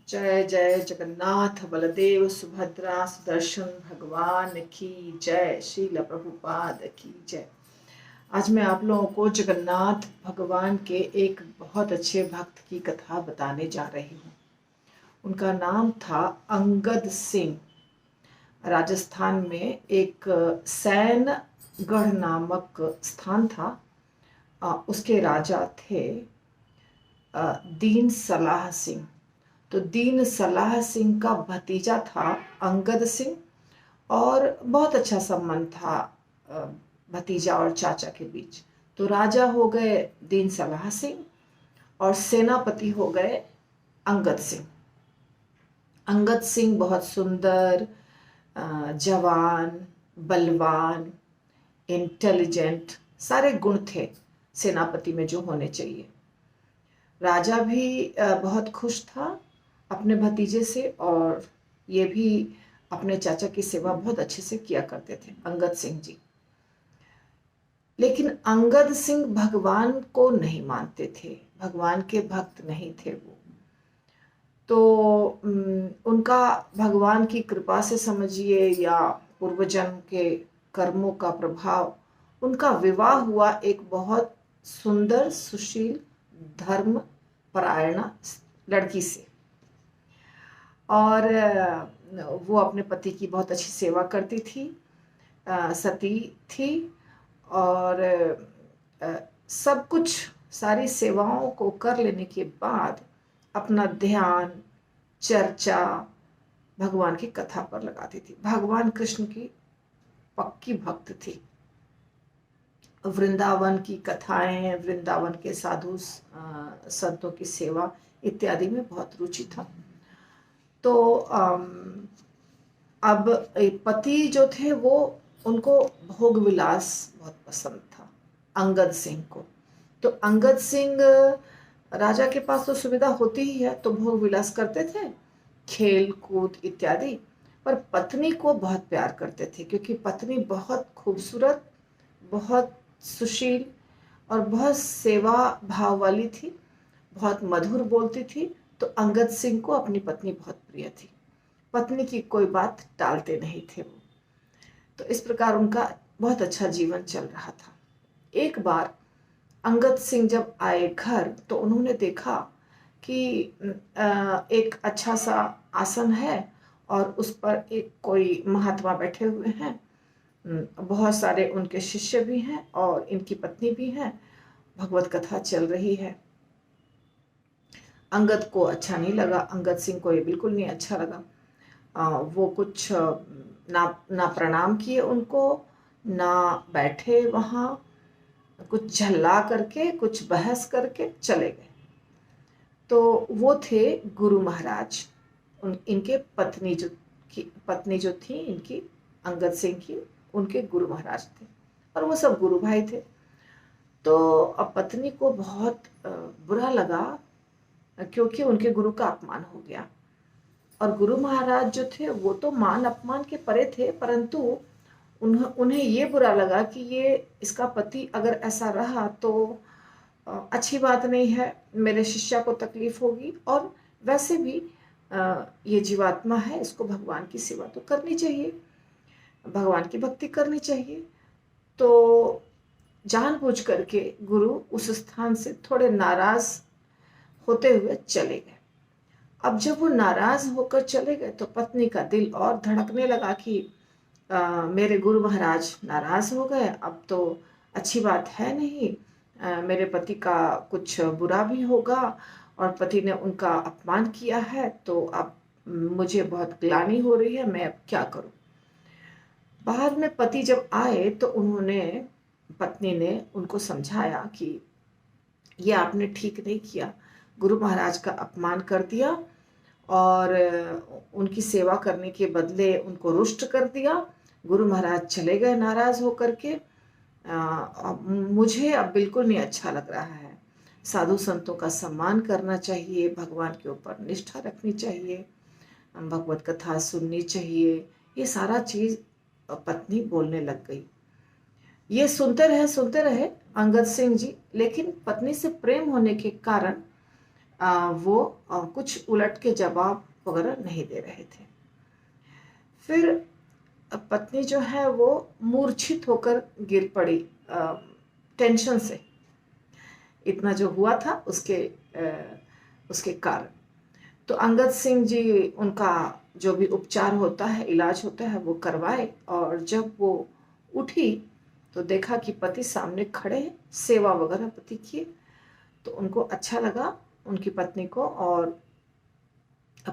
जय जय जगन्नाथ बलदेव सुभद्रा सुदर्शन भगवान की जय। श्रील प्रभुपाद की जय। आज मैं आप लोगों को जगन्नाथ भगवान के एक बहुत अच्छे भक्त की कथा बताने जा रही हूँ। उनका नाम था अंगद सिंह। राजस्थान में एक सैनगढ़ नामक स्थान था। उसके राजा थे दीन सलाह सिंह। तो दीन सलाह सिंह का भतीजा था अंगद सिंह, और बहुत अच्छा संबंध था भतीजा और चाचा के बीच। तो राजा हो गए दीन सलाह सिंह और सेनापति हो गए अंगद सिंह। अंगद सिंह बहुत सुंदर, जवान, बलवान, इंटेलिजेंट, सारे गुण थे सेनापति में जो होने चाहिए। राजा भी बहुत खुश था अपने भतीजे से, और ये भी अपने चाचा की सेवा बहुत अच्छे से किया करते थे अंगद सिंह जी। लेकिन अंगद सिंह भगवान को नहीं मानते थे, भगवान के भक्त नहीं थे वो। तो उनका भगवान की कृपा से समझिए या पूर्वजन्म के कर्मों का प्रभाव, उनका विवाह हुआ एक बहुत सुंदर, सुशील, धर्म परायण लड़की से। और वो अपने पति की बहुत अच्छी सेवा करती थी, सती थी, और सब कुछ, सारी सेवाओं को कर लेने के बाद अपना ध्यान, चर्चा भगवान की कथा पर लगाती थी। भगवान कृष्ण की पक्की भक्त थी। वृंदावन की कथाएं, वृंदावन के साधु संतों की सेवा इत्यादि में बहुत रुचि था। तो अब पति जो थे वो, उनको भोग विलास बहुत पसंद था अंगद सिंह को। तो अंगद सिंह, राजा के पास तो सुविधा होती ही है, तो भोग विलास करते थे, खेल कूद इत्यादि। पर पत्नी को बहुत प्यार करते थे, क्योंकि पत्नी बहुत खूबसूरत, बहुत सुशील और बहुत सेवा भाव वाली थी, बहुत मधुर बोलती थी। तो अंगद सिंह को अपनी पत्नी बहुत प्रिय थी। पत्नी की कोई बात टालते नहीं थे वो। तो इस प्रकार उनका बहुत अच्छा जीवन चल रहा था। एक बार अंगद सिंह जब आए घर, तो उन्होंने देखा कि एक अच्छा सा आसन है और उस पर एक कोई महात्मा बैठे हुए हैं। बहुत सारे उनके शिष्य भी हैं और इनकी पत्नी भी हैं। भगवत कथा चल रही है। अंगद को अच्छा नहीं लगा, अंगद सिंह को ये बिल्कुल नहीं अच्छा लगा। वो कुछ ना प्रणाम किए उनको, ना बैठे वहाँ, कुछ झल्ला करके, कुछ बहस करके चले गए। तो वो थे गुरु महाराज। इनके पत्नी जो थी इनकी, अंगद सिंह की, उनके गुरु महाराज थे, और वो सब गुरु भाई थे। तो अब पत्नी को बहुत बुरा लगा, क्योंकि उनके गुरु का अपमान हो गया। और गुरु महाराज जो थे वो तो मान अपमान के परे थे, परंतु उन्हें ये बुरा लगा कि ये इसका पति अगर ऐसा रहा तो अच्छी बात नहीं है, मेरे शिष्य को तकलीफ होगी, और वैसे भी ये जीवात्मा है, इसको भगवान की सेवा तो करनी चाहिए, भगवान की भक्ति करनी चाहिए। तो जानबूझ करके गुरु उस स्थान से थोड़े नाराज होते हुए चले गए। अब जब वो नाराज होकर चले गए, तो पत्नी का दिल और धड़कने लगा कि मेरे गुरु महाराज नाराज हो गए, अब तो अच्छी बात है नहीं, मेरे पति का कुछ बुरा भी होगा, और पति ने उनका अपमान किया है, तो अब मुझे बहुत ग्लानि हो रही है, मैं अब क्या करूं। बाद में पति जब आए तो पत्नी ने उनको समझाया कि ये आपने ठीक नहीं किया, गुरु महाराज का अपमान कर दिया और उनकी सेवा करने के बदले उनको रुष्ट कर दिया। गुरु महाराज चले गए नाराज होकर के। मुझे अब बिल्कुल नहीं अच्छा लग रहा है। साधु संतों का सम्मान करना चाहिए, भगवान के ऊपर निष्ठा रखनी चाहिए, भगवत कथा सुननी चाहिए, ये सारा चीज पत्नी बोलने लग गई। ये सुनते रहे अंगद सिंह जी, लेकिन पत्नी से प्रेम होने के कारण वो कुछ उलट के जवाब वगैरह नहीं दे रहे थे। फिर पत्नी जो है वो मूर्छित होकर गिर पड़ी टेंशन से, इतना जो हुआ था उसके कारण। तो अंगद सिंह जी उनका जो भी उपचार होता है, इलाज होता है, वो करवाए। और जब वो उठी तो देखा कि पति सामने खड़े हैं, सेवा वगैरह पति किए। तो उनको अच्छा लगा उनकी पत्नी को, और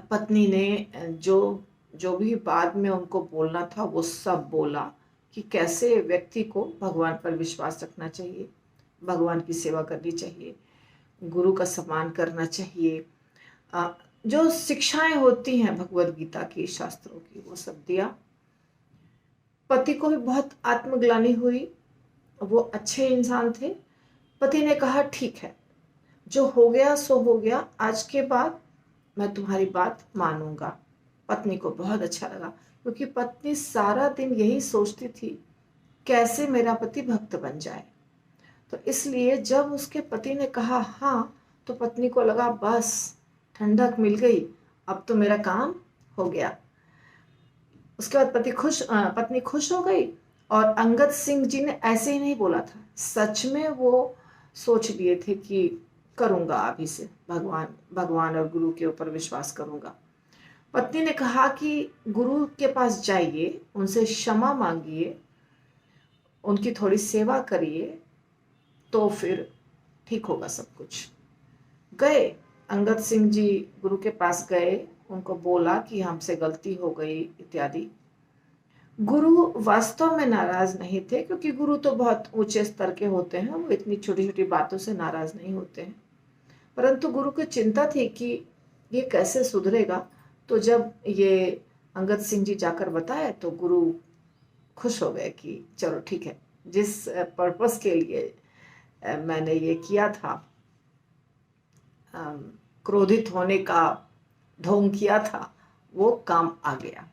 पत्नी ने जो जो भी बाद में उनको बोलना था वो सब बोला कि कैसे व्यक्ति को भगवान पर विश्वास रखना चाहिए, भगवान की सेवा करनी चाहिए, गुरु का सम्मान करना चाहिए। जो शिक्षाएं होती हैं भगवत गीता की, शास्त्रों की, वो सब दिया। पति को भी बहुत आत्मग्लानि हुई, वो अच्छे इंसान थे। पति ने कहा ठीक है, जो हो गया सो हो गया, आज के बाद मैं तुम्हारी बात मानूंगा। पत्नी को बहुत अच्छा लगा, क्योंकि पत्नी सारा दिन यही सोचती थी कैसे मेरा पति भक्त बन जाए। तो इसलिए जब उसके पति ने कहा हाँ, तो पत्नी को लगा बस ठंडक मिल गई, अब तो मेरा काम हो गया। उसके बाद पत्नी खुश हो गई। और अंगद सिंह जी ने ऐसे ही नहीं बोला था, सच में वो सोच लिए थे कि करूंगा अभी से, भगवान और गुरु के ऊपर विश्वास करूंगा। पत्नी ने कहा कि गुरु के पास जाइए, उनसे क्षमा मांगिए, उनकी थोड़ी सेवा करिए, तो फिर ठीक होगा सब कुछ। गए अंगद सिंह जी गुरु के पास गए, उनको बोला कि हमसे गलती हो गई इत्यादि। गुरु वास्तव में नाराज नहीं थे, क्योंकि गुरु तो बहुत ऊंचे स्तर के होते हैं, वो इतनी छोटी छोटी बातों से नाराज नहीं होते हैं। परंतु गुरु को चिंता थी कि ये कैसे सुधरेगा। तो जब ये अंगद सिंह जी जाकर बताए तो गुरु खुश हो गए कि चलो ठीक है, जिस पर्पस के लिए मैंने ये किया था, क्रोधित होने का ढोंग किया था, वो काम आ गया।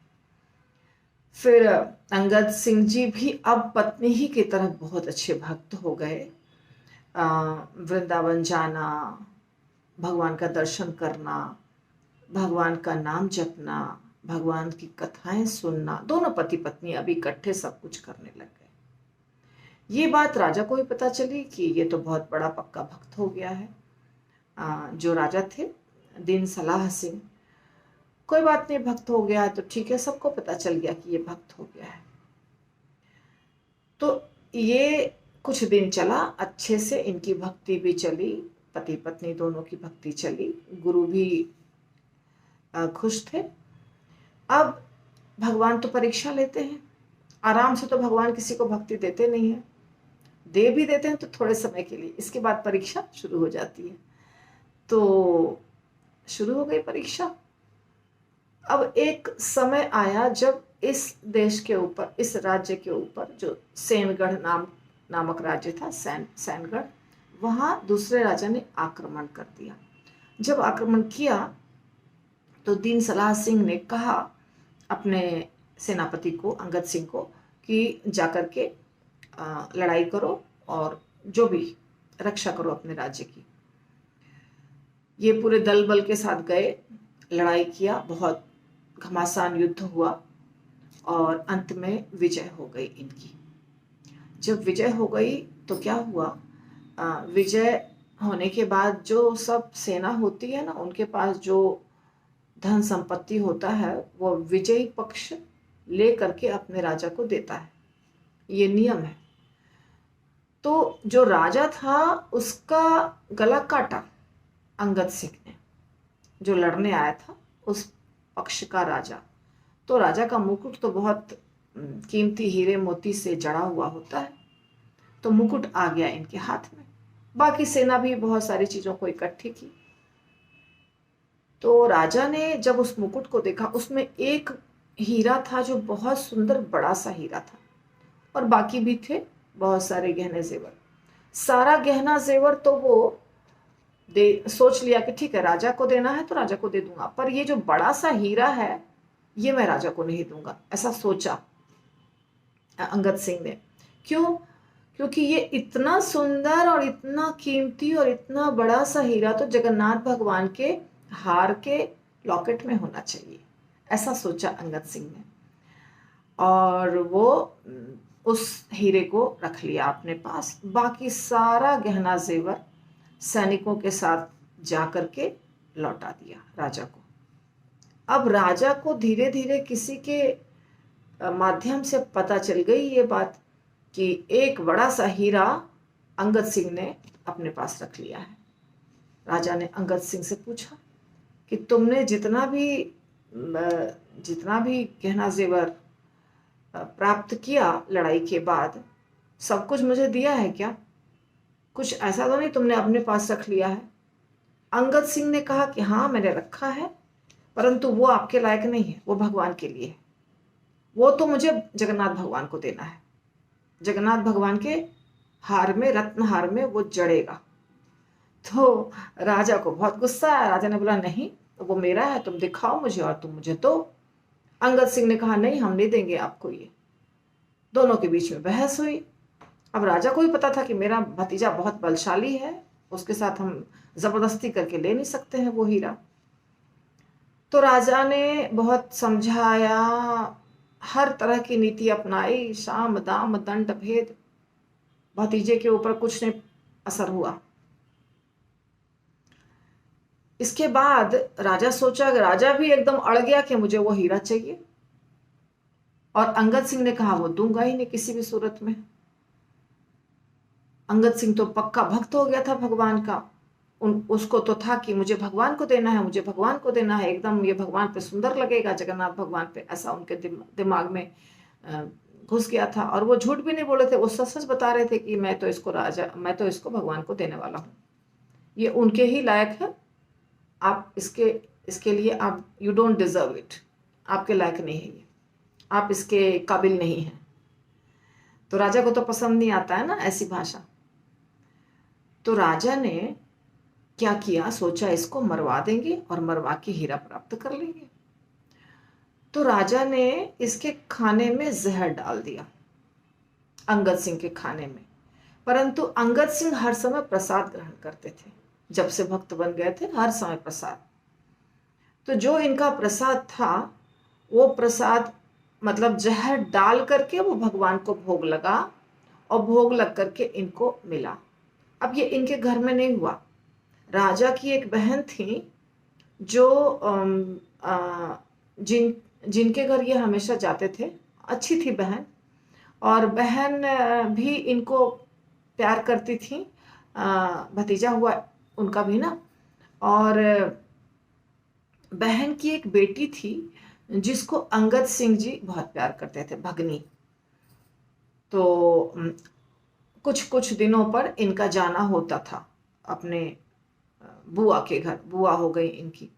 फिर अंगद सिंह जी भी अब पत्नी ही की तरह बहुत अच्छे भक्त हो गए। वृंदावन जाना, भगवान का दर्शन करना, भगवान का नाम जपना, भगवान की कथाएं सुनना, दोनों पति पत्नी अभी इकट्ठे सब कुछ करने लग गए। ये बात राजा को भी पता चली कि ये तो बहुत बड़ा पक्का भक्त हो गया है। जो राजा थे दीन सलाह सिंह, कोई बात नहीं, भक्त हो गया है तो ठीक है, सबको पता चल गया कि ये भक्त हो गया है। तो ये कुछ दिन चला, अच्छे से इनकी भक्ति भी चली, पति पत्नी दोनों की भक्ति चली, गुरु भी खुश थे। अब भगवान तो परीक्षा लेते हैं, आराम से तो भगवान किसी को भक्ति देते नहीं है, दे भी देते हैं तो थोड़े समय के लिए, इसके बाद परीक्षा शुरू हो जाती है। तो शुरू हो गई परीक्षा। अब एक समय आया जब इस देश के ऊपर, इस राज्य के ऊपर, जो सेनगढ़ नामक राज्य था, सैनगढ़, वहां दूसरे राजा ने आक्रमण कर दिया। जब आक्रमण किया तो दीन सलाह सिंह ने कहा अपने सेनापति को, अंगद सिंह को, कि जाकर के लड़ाई करो और जो भी रक्षा करो अपने राज्य की। ये पूरे दल बल के साथ गए, लड़ाई किया, बहुत घमासान युद्ध हुआ और अंत में विजय हो गई इनकी। जब विजय हो गई तो क्या हुआ, विजय होने के बाद जो सब सेना होती है ना, उनके पास जो धन संपत्ति होता है वो विजयी पक्ष ले करके अपने राजा को देता है, ये नियम है। तो जो राजा था उसका गला काटा अंगद सिंह ने, जो लड़ने आया था उस पक्ष का राजा। तो राजा का मुकुट तो बहुत कीमती हीरे मोती से जड़ा हुआ होता है, तो मुकुट आ गया इनके हाथ में। बाकी सेना भी बहुत सारी चीजों को इकट्ठी की। तो राजा ने जब उस मुकुट को देखा, उसमें एक हीरा था जो बहुत सुंदर बड़ा सा हीरा था, और बाकी भी थे बहुत सारे गहने जेवर। सारा गहना जेवर तो वो सोच लिया कि ठीक है, राजा को देना है तो राजा को दे दूंगा, पर ये जो बड़ा सा हीरा है ये मैं राजा को नहीं दूंगा, ऐसा सोचा अंगद सिंह ने। क्यों? क्योंकि ये इतना सुंदर और इतना कीमती और इतना बड़ा सा हीरा तो जगन्नाथ भगवान के हार के लॉकेट में होना चाहिए, ऐसा सोचा अंगद सिंह ने। और वो उस हीरे को रख लिया अपने पास। बाकी सारा गहना जेवर सैनिकों के साथ जा करके लौटा दिया राजा को। अब राजा को धीरे धीरे किसी के माध्यम से पता चल गई ये बात कि एक बड़ा सा हीरा अंगद सिंह ने अपने पास रख लिया है। राजा ने अंगद सिंह से पूछा कि तुमने जितना भी गहना जेवर प्राप्त किया लड़ाई के बाद, सब कुछ मुझे दिया है क्या? कुछ ऐसा तो नहीं तुमने अपने पास रख लिया है? अंगद सिंह ने कहा कि हाँ मैंने रखा है, परंतु वो आपके लायक नहीं है, वो भगवान के लिए है। वो तो मुझे जगन्नाथ भगवान को देना है। जगन्नाथ भगवान के हार में, रत्न हार में वो जड़ेगा। तो राजा को बहुत गुस्सा आया। राजा ने बोला नहीं, वो मेरा है, तुम दिखाओ मुझे और तुम मुझे दो। अंगद सिंह ने कहा नहीं, हम नहीं देंगे आपको ये। दोनों के बीच में बहस हुई। अब राजा को भी पता था कि मेरा भतीजा बहुत बलशाली है, उसके साथ हम जबरदस्ती करके ले नहीं सकते हैं वो हीरा। तो राजा ने बहुत समझाया, हर तरह की नीति अपनाई, साम दाम दंड भेद, भतीजे के ऊपर कुछ नहीं असर हुआ। इसके बाद राजा सोचा, राजा भी एकदम अड़ गया कि मुझे वो हीरा चाहिए। और अंगद सिंह ने कहा वो दूंगा ही नहीं किसी भी सूरत में। अंगद सिंह तो पक्का भक्त हो गया था भगवान का। उसको तो था कि मुझे भगवान को देना है, मुझे भगवान को देना है, एकदम ये भगवान पे सुंदर लगेगा, जगन्नाथ भगवान पे, ऐसा उनके दिमाग में घुस गया था। और वो झूठ भी नहीं बोले थे, वो सच सच बता रहे थे कि मैं तो इसको भगवान को देने वाला हूँ, ये उनके ही लायक है, आप इसके लिए आप यू डोंट डिजर्व इट, आपके लायक नहीं है ये, आप इसके काबिल नहीं हैं। तो राजा को तो पसंद नहीं आता है ना ऐसी भाषा। तो राजा ने क्या किया, सोचा इसको मरवा देंगे और मरवा के हीरा प्राप्त कर लेंगे। तो राजा ने इसके खाने में जहर डाल दिया, अंगद सिंह के खाने में। परंतु अंगद सिंह हर समय प्रसाद ग्रहण करते थे, जब से भक्त बन गए थे हर समय प्रसाद। तो जो इनका प्रसाद था वो प्रसाद मतलब जहर डाल करके वो भगवान को भोग लगा, और भोग लग करके इनको मिला। अब ये इनके घर में नहीं हुआ। राजा की एक बहन थी जो जिनके घर ये हमेशा जाते थे, अच्छी थी बहन, और बहन भी इनको प्यार करती थी, भतीजा हुआ उनका भी ना। और बहन की एक बेटी थी जिसको अंगद सिंह जी बहुत प्यार करते थे, भगनी। तो कुछ कुछ दिनों पर इनका जाना होता था अपने बुआ के घर, बुआ हो गई इनकी।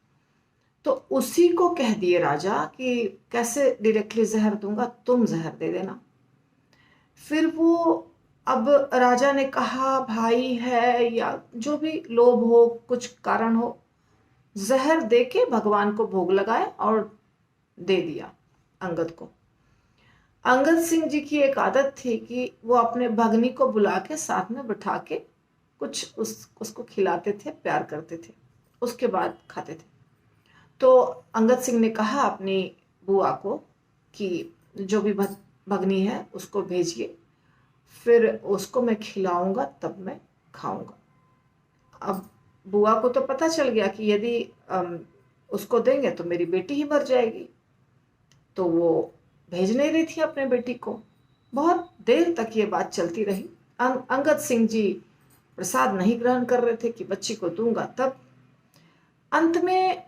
तो उसी को कह दिए राजा कि कैसे डायरेक्टली जहर दूंगा, तुम जहर दे देना। फिर वो, अब राजा ने कहा भाई है या जो भी लोभ हो, कुछ कारण हो, जहर दे के भगवान को भोग लगाए और दे दिया अंगद को। अंगद सिंह जी की एक आदत थी कि वो अपने भगनी को बुला के साथ में बिठा के कुछ उसको खिलाते थे, प्यार करते थे, उसके बाद खाते थे। तो अंगद सिंह ने कहा अपनी बुआ को कि जो भी भगनी है उसको भेजिए, फिर उसको मैं खिलाऊंगा तब मैं खाऊंगा। अब बुआ को तो पता चल गया कि यदि उसको देंगे तो मेरी बेटी ही मर जाएगी, तो वो भेज नहीं रही थी अपने बेटी को। बहुत देर तक ये बात चलती रही। अंगद सिंह जी प्रसाद नहीं ग्रहण कर रहे थे कि बच्ची को दूंगा तब। अंत में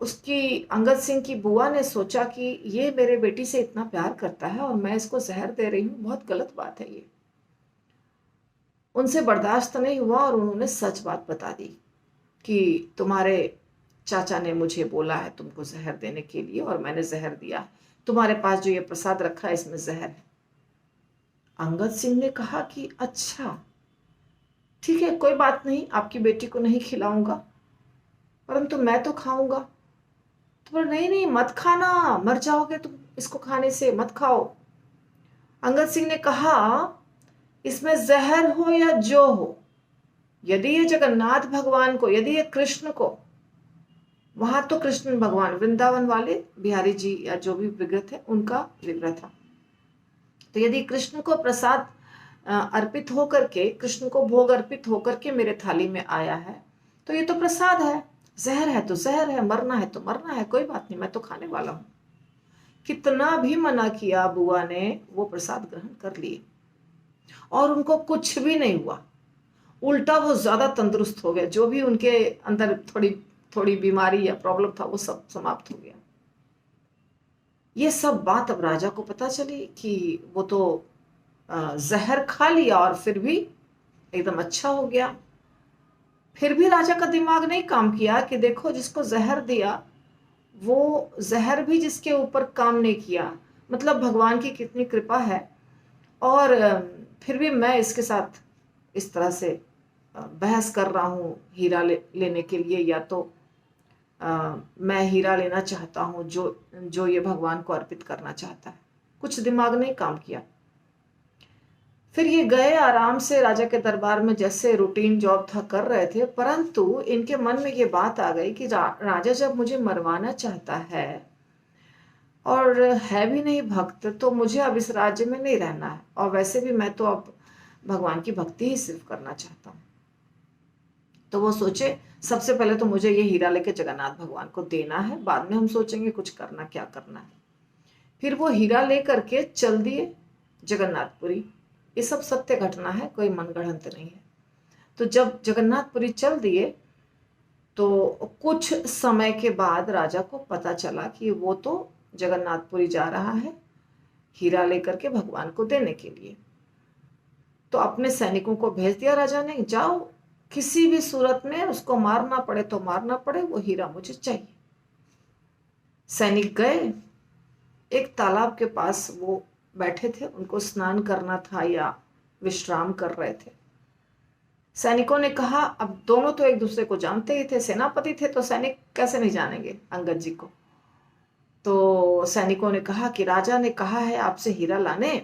उसकी, अंगद सिंह की बुआ ने सोचा कि ये मेरे बेटी से इतना प्यार करता है और मैं इसको जहर दे रही हूँ, बहुत गलत बात है ये। उनसे बर्दाश्त नहीं हुआ और उन्होंने सच बात बता दी कि तुम्हारे चाचा ने मुझे बोला है तुमको जहर देने के लिए और मैंने जहर दिया, तुम्हारे पास जो ये प्रसाद रखा है इसमें जहर है। अंगद सिंह ने कहा कि अच्छा ठीक है, कोई बात नहीं, आपकी बेटी को नहीं खिलाऊंगा, परंतु मैं तो खाऊंगा। तो बोला नहीं नहीं मत खाना, मर जाओगे तुम इसको खाने से, मत खाओ। अंगद सिंह ने कहा इसमें जहर हो या जो हो, यदि ये जगन्नाथ भगवान को, यदि ये कृष्ण को, वहां तो कृष्ण भगवान वृंदावन वाले बिहारी जी या जो भी विग्रह थे उनका विग्रह था, तो यदि कृष्ण को प्रसाद अर्पित होकर के, कृष्ण को भोग अर्पित होकर के मेरे थाली में आया है, तो ये तो प्रसाद है। जहर है तो जहर है, मरना है तो मरना है, कोई बात नहीं, मैं तो खाने वाला हूं। कितना भी मना किया बुआ ने, वो प्रसाद ग्रहण कर लिए और उनको कुछ भी नहीं हुआ। उल्टा वो ज्यादा तंदुरुस्त हो गए, जो भी उनके अंदर थोड़ी थोड़ी बीमारी या प्रॉब्लम था वो सब समाप्त हो गया। ये सब बात अब राजा को पता चली कि वो तो जहर खा लिया और फिर भी एकदम अच्छा हो गया। फिर भी राजा का दिमाग नहीं काम किया कि देखो जिसको जहर दिया वो जहर भी जिसके ऊपर काम नहीं किया, मतलब भगवान की कितनी कृपा है। और फिर भी मैं इसके साथ इस तरह से बहस कर रहा हूँ हीरा लेने के लिए, या तो मैं हीरा लेना चाहता हूँ जो जो ये भगवान को अर्पित करना चाहता है। कुछ दिमाग नहीं काम किया। फिर ये गए आराम से राजा के दरबार में, जैसे रूटीन जॉब था कर रहे थे, परंतु इनके मन में ये बात आ गई कि राजा जब मुझे मरवाना चाहता है और है भी नहीं भक्त, तो मुझे अब इस राज्य में नहीं रहना है, और वैसे भी मैं तो अब भगवान की भक्ति ही सिर्फ करना चाहता हूँ। तो वो सोचे सबसे पहले तो मुझे ये हीरा लेके जगन्नाथ भगवान को देना है, बाद में हम सोचेंगे कुछ करना क्या करना है। फिर वो हीरा ले करके चल दिए जगन्नाथपुरी। ये सब सत्य घटना है, कोई मनगढ़ंत नहीं है। तो जब जगन्नाथपुरी चल दिए तो कुछ समय के बाद राजा को पता चला कि वो तो जगन्नाथपुरी जा रहा है हीरा लेकर के भगवान को देने के लिए। तो अपने सैनिकों को भेज दिया राजा ने, जाओ किसी भी सूरत में उसको मारना पड़े तो मारना पड़े, वो हीरा मुझे चाहिए। सैनिक गए, एक तालाब के पास वो बैठे थे, उनको स्नान करना था या विश्राम कर रहे थे। सैनिकों ने कहा, अब दोनों तो एक दूसरे को जानते ही थे, सेनापति थे, तो सैनिक कैसे नहीं जानेंगे अंगद जी को। तो सैनिकों ने कहा कि राजा ने कहा है आपसे हीरा लाने,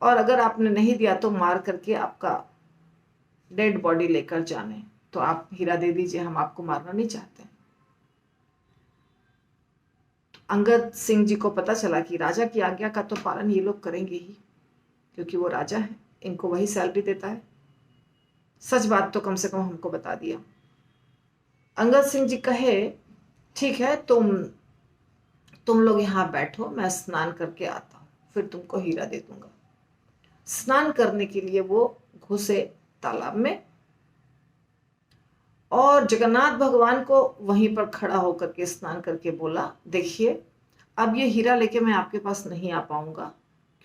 और अगर आपने नहीं दिया तो मार करके आपका डेड बॉडी लेकर जाने, तो आप हीरा दे दीजिए, हम आपको मारना नहीं चाहते। तो अंगद सिंह जी को पता चला कि राजा की आज्ञा का तो पालन ये लोग करेंगे ही, क्योंकि वो राजा है, इनको वही सैलरी देता है। सच बात तो कम से कम हमको बता दिया। अंगद सिंह जी कहे ठीक है, तुम लोग यहाँ बैठो, मैं स्नान करके आता हूँ, फिर तुमको हीरा दे दूंगा। स्नान करने के लिए वो घुसे तालाब में, और जगन्नाथ भगवान को वहीं पर खड़ा होकर के स्नान करके बोला, देखिए अब ये हीरा लेके मैं आपके पास नहीं आ पाऊंगा,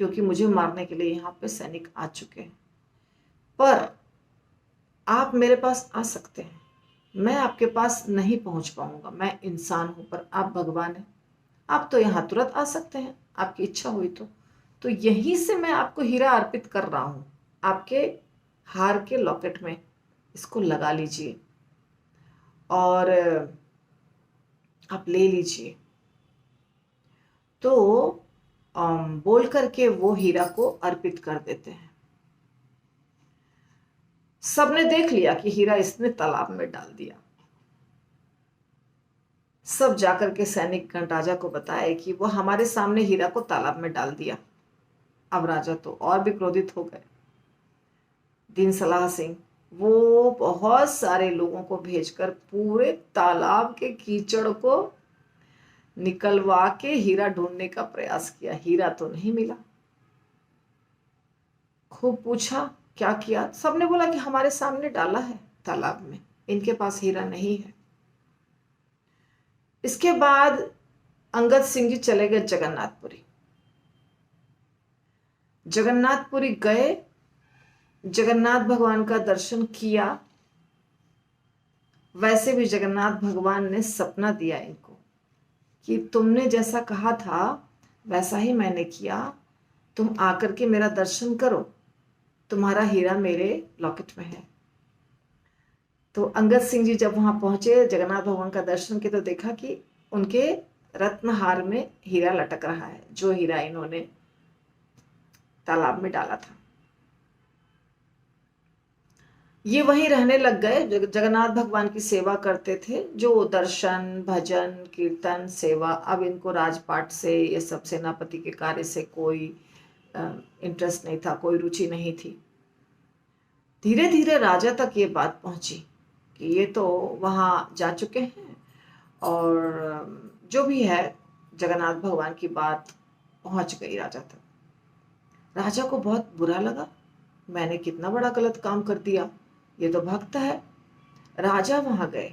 क्योंकि मुझे मारने के लिए यहाँ पे सैनिक आ चुके हैं, पर आप मेरे पास आ सकते हैं। मैं आपके पास नहीं पहुंच पाऊंगा, मैं इंसान हूं, पर आप भगवान हैं, आप तो यहाँ तुरंत आ सकते हैं, आपकी इच्छा हुई तो यहीं से मैं आपको हीरा अर्पित कर रहा हूं, आपके हार के लॉकेट में इसको लगा लीजिए और आप ले लीजिए। तो बोल करके वो हीरा को अर्पित कर देते हैं। सबने देख लिया कि हीरा इसने तालाब में डाल दिया। सब जाकर के सैनिक गण राजा को बताए कि वो हमारे सामने हीरा को तालाब में डाल दिया। अब राजा तो और भी क्रोधित हो गए। दीन सलाह सिंह वो बहुत सारे लोगों को भेजकर पूरे तालाब के कीचड़ को निकलवा के हीरा ढूंढने का प्रयास किया। हीरा तो नहीं मिला। खूब पूछा, क्या किया? सबने बोला कि हमारे सामने डाला है तालाब में, इनके पास हीरा नहीं है। इसके बाद अंगद सिंह जी चले गए जगन्नाथपुरी। जगन्नाथपुरी गए, जगन्नाथ भगवान का दर्शन किया। वैसे भी जगन्नाथ भगवान ने सपना दिया इनको कि तुमने जैसा कहा था वैसा ही मैंने किया, तुम आकर के मेरा दर्शन करो, तुम्हारा हीरा मेरे लॉकेट में है। तो अंगद सिंह जी जब वहां पहुंचे, जगन्नाथ भगवान का दर्शन किया, तो देखा कि उनके रत्नहार में हीरा लटक रहा है, जो हीरा इन्होंने तालाब में डाला था। ये वहीं रहने लग गए। जगन्नाथ भगवान की सेवा करते थे, जो दर्शन भजन कीर्तन सेवा। अब इनको राजपाट से, ये सब सेनापति के कार्य से कोई इंटरेस्ट नहीं था, कोई रुचि नहीं थी। धीरे धीरे राजा तक ये बात पहुंची कि ये तो वहाँ जा चुके हैं, और जो भी है जगन्नाथ भगवान की बात पहुंच गई राजा तक। राजा को बहुत बुरा लगा, मैंने कितना बड़ा गलत काम कर दिया, ये तो भक्त है। राजा वहां गए।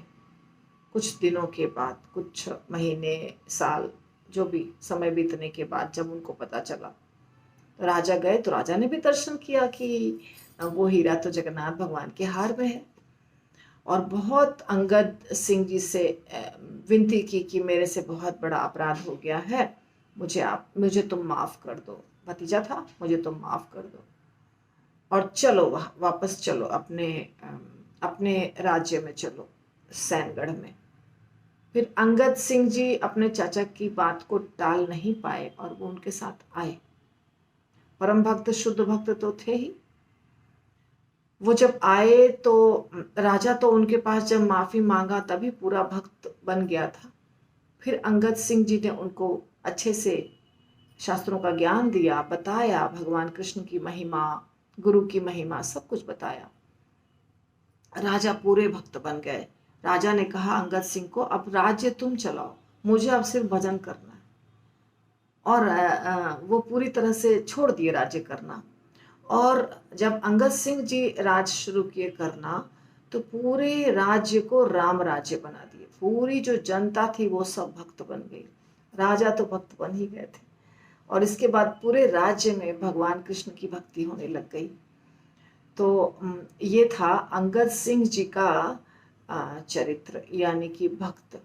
कुछ दिनों के बाद, कुछ महीने साल जो भी समय बीतने के बाद जब उनको पता चला, तो राजा गए। तो राजा ने भी दर्शन किया कि वो हीरा तो जगन्नाथ भगवान के हार में है, और बहुत अंगद सिंह जी से विनती की कि मेरे से बहुत बड़ा अपराध हो गया है, मुझे तुम माफ कर दो। भतीजा था, मुझे तुम माफ कर दो और चलो वापस चलो अपने राज्य में चलो, सैनगढ़ में। फिर अंगद सिंह जी अपने चाचा की बात को टाल नहीं पाए और वो उनके साथ आए। परम भक्त शुद्ध भक्त तो थे ही। वो जब आए तो राजा तो उनके पास जब माफी मांगा तभी पूरा भक्त बन गया था। फिर अंगद सिंह जी ने उनको अच्छे से शास्त्रों का ज्ञान दिया, बताया भगवान कृष्ण की महिमा, गुरु की महिमा, सब कुछ बताया। राजा पूरे भक्त बन गए। राजा ने कहा अंगद सिंह को, अब राज्य तुम चलाओ, मुझे अब सिर्फ भजन करना है। और वो पूरी तरह से छोड़ दिए राज्य करना। और जब अंगद सिंह जी राज शुरू किए करना, तो पूरे राज्य को राम राज्य बना दिए। पूरी जो जनता थी वो सब भक्त बन गई। राजा तो भक्त बन ही गए थे, और इसके बाद पूरे राज्य में भगवान कृष्ण की भक्ति होने लग गई। तो ये था अंगद सिंह जी का चरित्र, यानी कि भक्त।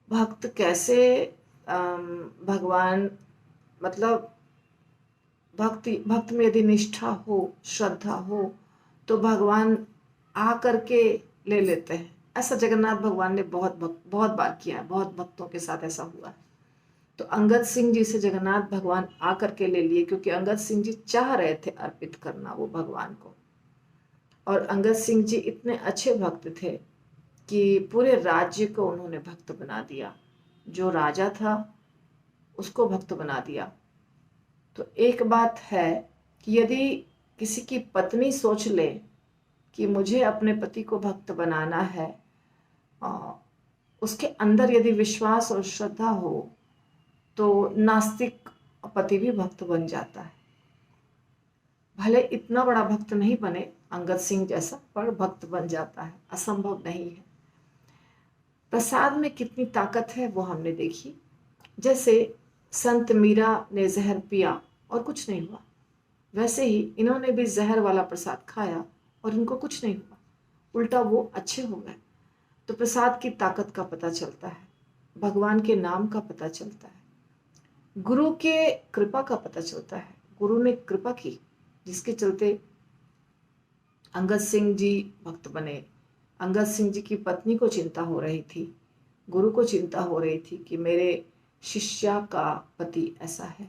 भक्त कैसे भगवान, मतलब भक्त में यदि निष्ठा हो, श्रद्धा हो, तो भगवान आ करके ले लेते हैं। ऐसा जगन्नाथ भगवान ने बहुत बार किया है, बहुत भक्तों के साथ ऐसा हुआ है। तो अंगद सिंह जी से जगन्नाथ भगवान आ करके ले लिए, क्योंकि अंगद सिंह जी चाह रहे थे अर्पित करना वो भगवान को। और अंगद सिंह जी इतने अच्छे भक्त थे कि पूरे राज्य को उन्होंने भक्त बना दिया। जो राजा था उसको भक्त बना दिया। तो एक बात है कि यदि किसी की पत्नी सोच ले कि मुझे अपने पति को भक्त बनाना है, उसके अंदर यदि विश्वास और श्रद्धा हो, तो नास्तिक पति भी भक्त बन जाता है। भले इतना बड़ा भक्त नहीं बने अंगद सिंह जैसा, पर भक्त बन जाता है, असंभव नहीं है। प्रसाद में कितनी ताकत है वो हमने देखी। जैसे संत मीरा ने जहर पिया और कुछ नहीं हुआ, वैसे ही इन्होंने भी जहर वाला प्रसाद खाया और इनको कुछ नहीं हुआ, उल्टा वो अच्छे हो गए। तो प्रसाद की ताकत का पता चलता है, भगवान के नाम का पता चलता है, गुरु के कृपा का पता चलता है। गुरु ने कृपा की, जिसके चलते अंगद सिंह जी भक्त बने। अंगद सिंह जी की पत्नी को चिंता हो रही थी, गुरु को चिंता हो रही थी कि मेरे शिष्या का पति ऐसा है।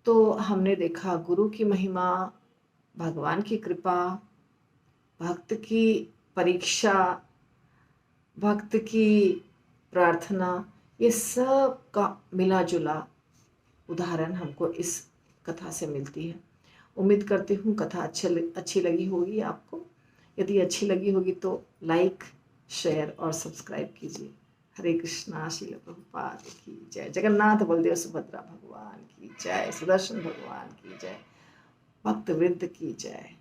तो हमने देखा गुरु की महिमा, भगवान की कृपा, भक्त की परीक्षा, भक्त की प्रार्थना, ये सब का मिला जुला उदाहरण हमको इस कथा से मिलती है। उम्मीद करती हूँ कथा अच्छी लगी होगी आपको। यदि अच्छी लगी होगी तो लाइक, शेयर और सब्सक्राइब कीजिए। हरे कृष्णा। श्रील प्रभुपाद की जय। जगन्नाथ बलदेव सुभद्रा भगवान की जय। सुदर्शन भगवान की जय। भक्त वृंद की जय।